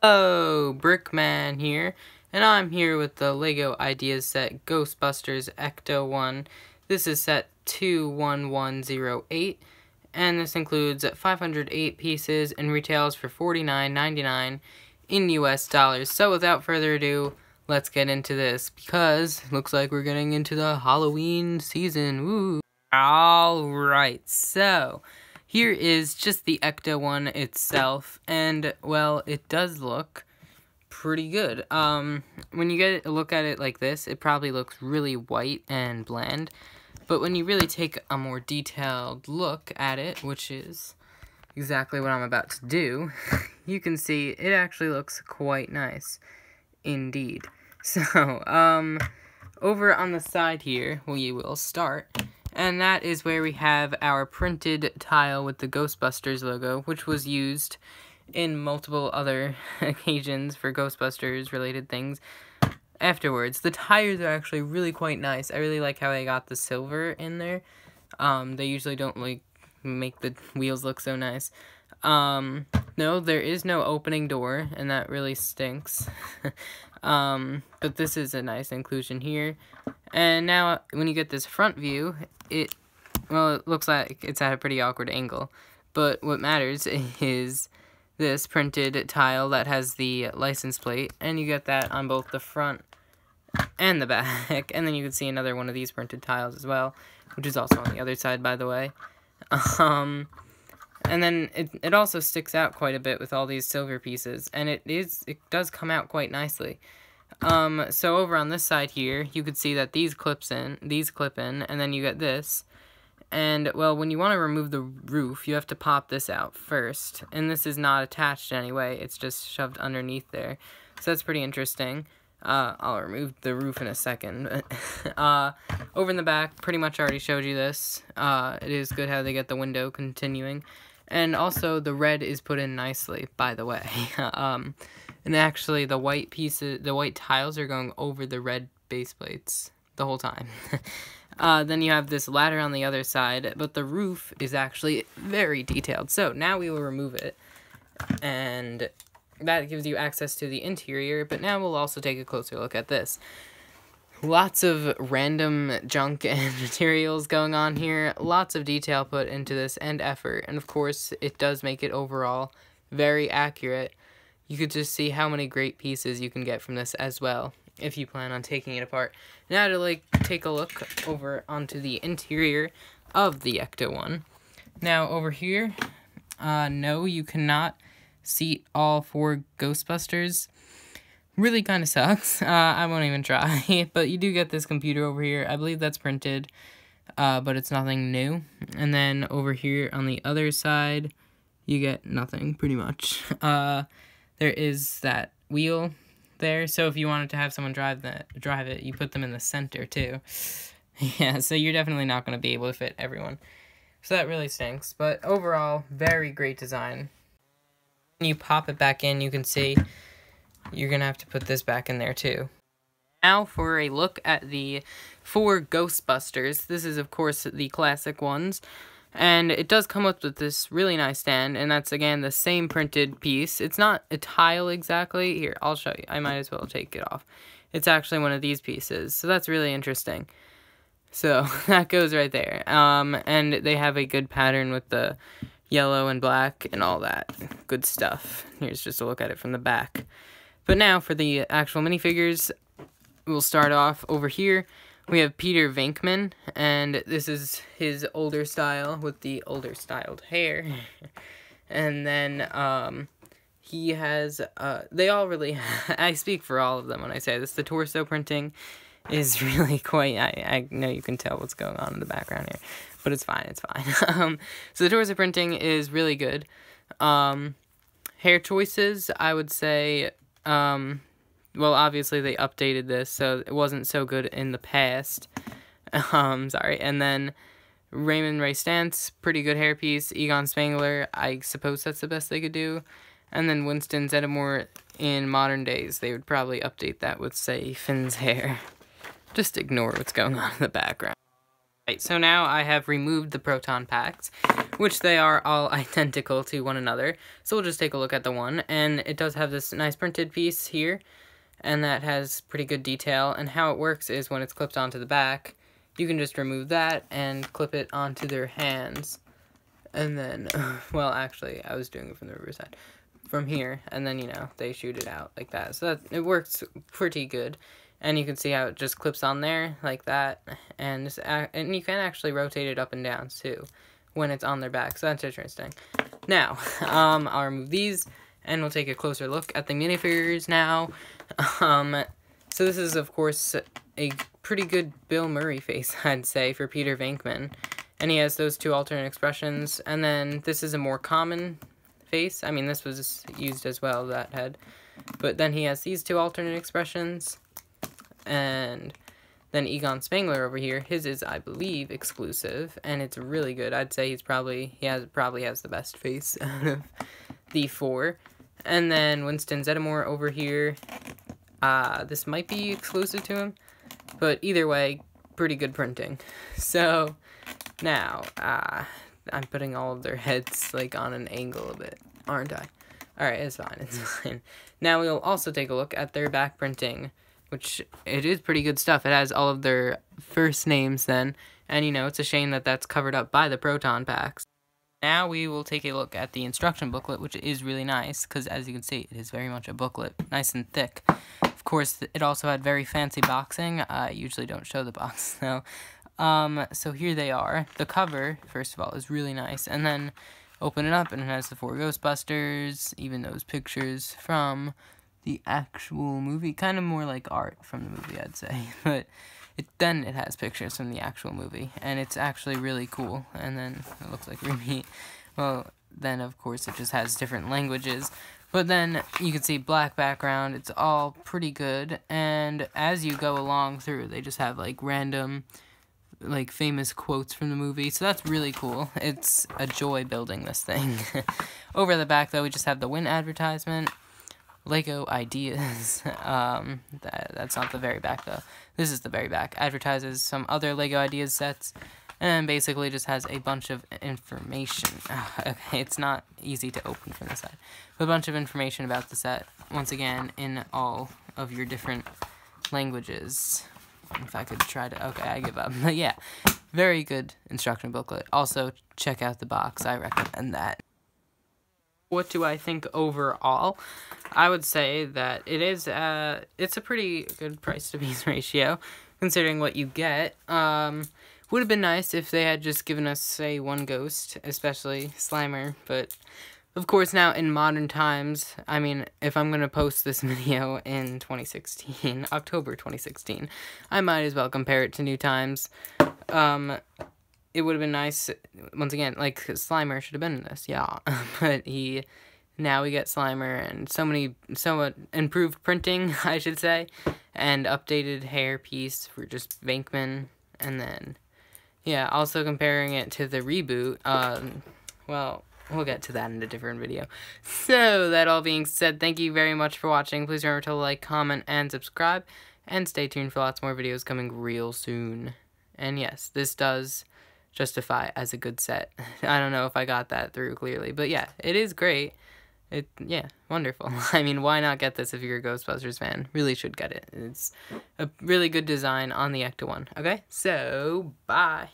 Oh, Brickman here, and I'm here with the LEGO Ideas set Ghostbusters Ecto-1. This is set 21108, and this includes 508 pieces and retails for $49.99 in US dollars. So without further ado, let's get into this, because it looks like we're getting into the Halloween season. Woo! Alright, so here is just the Ecto-1 itself, and, well, it does look pretty good. When you get a look at it like this, it probably looks really white and bland, but when you really take a more detailed look at it, which is exactly what I'm about to do, you can see it actually looks quite nice, indeed. So, over on the side here, we will start. And that is where we have our printed tile with the Ghostbusters logo, which was used in multiple other occasions for Ghostbusters related things afterwards. The tires are actually really quite nice. I really like how they got the silver in there. They usually don't like make the wheels look so nice. No, there is no opening door, and that really stinks. But this is a nice inclusion here. And now, when you get this front view, it looks like it's at a pretty awkward angle. But what matters is this printed tile that has the license plate, and you get that on both the front and the back. And then you can see another one of these printed tiles as well, which is also on the other side, by the way. And then it also sticks out quite a bit with all these silver pieces, and it does come out quite nicely. So over on this side here, you could see that these clip in, and then you get this. And, well, when you want to remove the roof, you have to pop this out first. And this is not attached anyway, it's just shoved underneath there. So that's pretty interesting. I'll remove the roof in a second. Over in the back, pretty much already showed you this. It is good how they get the window continuing. And also, the red is put in nicely, by the way. And actually, the white tiles are going over the red base plates the whole time. Then you have this ladder on the other side, but the roof is actually very detailed. So now we will remove it, and that gives you access to the interior, but now we'll also take a closer look at this. Lots of random junk and materials going on here, lots of detail put into this and effort, and of course it does make it overall very accurate. You could just see how many great pieces you can get from this as well, if you plan on taking it apart. Now to take a look over onto the interior of the Ecto-1. Now over here, no, you cannot seat all 4 Ghostbusters. Really kind of sucks. I won't even try. But you do get this computer over here. I believe that's printed, but it's nothing new. And then over here on the other side, you get nothing, pretty much. There is that wheel there, so if you wanted to have someone drive it, you put them in the center, too. Yeah, so you're definitely not going to be able to fit everyone. So that really stinks. But overall, very great design. When you pop it back in, you can see you're going to have to put this back in there, too. Now for a look at the 4 Ghostbusters. This is, of course, the classic ones. And it does come up with this really nice stand, and that's, again, the same printed piece. It's not a tile exactly. Here, I'll show you. I might as well take it off. It's actually one of these pieces, so that's really interesting. So, that goes right there. And they have a good pattern with the yellow and black and all that good stuff. Here's just a look at it from the back. But now, for the actual minifigures, we'll start off over here. We have Peter Venkman, and this is his older style with the older styled hair. And then, he has, they all really, I speak for all of them when I say this, the torso printing is really quite, I know you can tell what's going on in the background here, but it's fine, it's fine. So the torso printing is really good. Hair choices, I would say, well, obviously, they updated this, so it wasn't so good in the past. Sorry. And then Raymond Ray Stantz, pretty good hairpiece. Egon Spangler, I suppose that's the best they could do. And then Winston Zeddemore in modern days. They would probably update that with, say, Finn's hair. Just ignore what's going on in the background. Right, so now I have removed the proton packs. which they are all identical to one another. So we'll just take a look at the one, and it does have this nice printed piece here, and that has pretty good detail. And how it works is when it's clipped onto the back, you can just remove that and clip it onto their hands. And then, well, actually, I was doing it from the reverse side. From here, and then, you know, they shoot it out like that. So it works pretty good. And you can see how it just clips on there like that. And you can actually rotate it up and down, too, when it's on their back. So that's interesting. Now, I'll remove these, and we'll take a closer look at the minifigures now. So this is, of course, a pretty good Bill Murray face, I'd say, for Peter Venkman. And he has those two alternate expressions. And then this is a more common face. I mean, this was used as well, that head. But then he has these two alternate expressions. And then Egon Spengler over here, his is, I believe, exclusive. And it's really good. I'd say he probably has the best face out of the four. And then Winston Zeddemore over here. This might be exclusive to him. But either way, pretty good printing. So, now, I'm putting all of their heads, like, on an angle a bit, aren't I? Alright, it's fine, it's fine. Now we'll also take a look at their back printing, which, it is pretty good stuff. It has all of their first names then, and, you know, it's a shame that that's covered up by the Proton packs. Now we will take a look at the instruction booklet, which is really nice, because as you can see, it is very much a booklet, nice and thick. Of course, it also had very fancy boxing. I usually don't show the box, though. So here they are. The cover, first of all, is really nice, and then open it up, and it has the 4 Ghostbusters, even those pictures from the actual movie, kind of more like art from the movie, I'd say, but then it has pictures from the actual movie, and it's actually really cool. And then it looks like repeat. Well, then of course it just has different languages, but then you can see black background. It's all pretty good, and as you go along through, they just have like random, like, famous quotes from the movie, so that's really cool. It's a joy building this thing. Over the back, though, we just have the Win advertisement, Lego Ideas. That's not the very back, though. This is the very back. Advertises some other Lego Ideas sets, and basically just has a bunch of information. Okay, it's not easy to open from the side. But a bunch of information about the set, once again, in all of your different languages. If I could try to... Okay, I give up. But yeah, very good instruction booklet. Also, check out the box. I recommend that. What do I think overall? I would say that it is it's a pretty good price-to-piece ratio, considering what you get. Would have been nice if they had just given us, say, one ghost, especially Slimer, but... Of course, now in modern times, I mean, if I'm going to post this video in 2016, October 2016, I might as well compare it to new times. It would have been nice, once again, like, Slimer should have been in this, yeah. But now we get Slimer and somewhat improved printing, I should say, and updated hair piece for just Venkman, and then, yeah, also comparing it to the reboot, well... We'll get to that in a different video. So, that all being said, thank you very much for watching. Please remember to like, comment, and subscribe. And stay tuned for lots more videos coming real soon. And yes, this does justify as a good set. I don't know if I got that through clearly. But yeah, it is great. Yeah, wonderful. I mean, why not get this if you're a Ghostbusters fan? Really should get it. It's a really good design on the Ecto-1. Okay, so, bye.